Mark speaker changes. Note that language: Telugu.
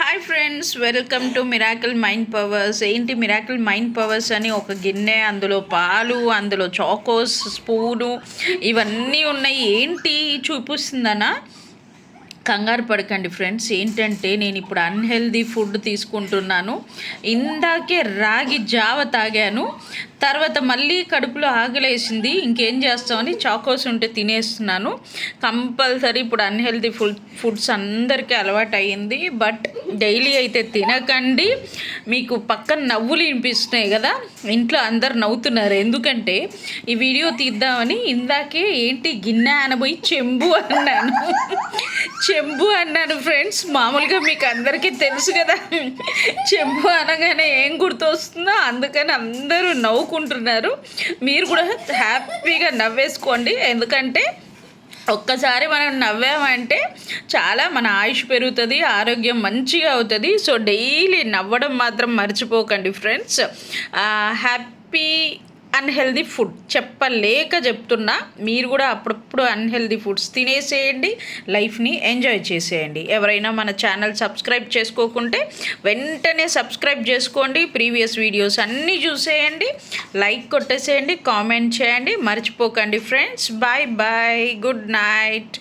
Speaker 1: Hi friends, welcome to miracle mind powers. ఏంటి మిరాకిల్ మైండ్ పవర్స్ అని ఒక గిన్నె, అందులో పాలు, అందులో చాకోస్, స్పూను ఇవన్నీ ఉన్నాయి. ఏంటి చూపిస్తుందనా? కంగారు పడకండి ఫ్రెండ్స్. ఏంటంటే నేను ఇప్పుడు అన్హెల్దీ ఫుడ్ తీసుకుంటున్నాను. ఇందాకే రాగి జావ తాగాను, తర్వాత మళ్ళీ కడుపులో ఆకలేసింది. ఇంకేం చేస్తామని చాకోస్ ఉంటే తినేస్తున్నాను. కంపల్సరీ ఇప్పుడు అన్హెల్దీ ఫుడ్స్ అందరికీ అలవాటు అయ్యింది. బట్ డైలీ అయితే తినకండి. మీకు పక్కన నవ్వులు వినిపిస్తున్నాయి కదా, ఇంట్లో అందరు నవ్వుతున్నారు. ఎందుకంటే ఈ వీడియో తీద్దామని ఇందాకే ఏంటి గిన్నె అనబోయి చెంబు అన్నాను ఫ్రెండ్స్. మామూలుగా మీకు అందరికీ తెలుసు కదా, చెంబు అనగానే ఏం గుర్తొస్తుందో, అందుకని అందరూ నవ్వుకుంటున్నారు. మీరు కూడా హ్యాపీగా నవ్వేసుకోండి. ఎందుకంటే ఒక్కసారి మనం నవ్వామంటే చాలా మన ఆయుష్ పెరుగుతుంది, ఆరోగ్యం మంచిగా అవుతుంది. సో డైలీ నవ్వడం మాత్రం మర్చిపోకండి ఫ్రెండ్స్. హ్యాపీ అన్హెల్దీ ఫుడ్ చెప్పలేక చెప్తున్నా. మీరు కూడా అప్పుడప్పుడు అన్హెల్దీ ఫుడ్స్ తినేసేయండి, లైఫ్ని ఎంజాయ్ చేసేయండి. ఎవరైనా మన ఛానల్ సబ్స్క్రైబ్ చేసుకోకుంటే వెంటనే సబ్స్క్రైబ్ చేసుకోండి. ప్రీవియస్ వీడియోస్ అన్నీ చూసేయండి, లైక్ కొట్టేసేయండి, కామెంట్ చేయండి. మర్చిపోకండి friends. Bye bye, good night.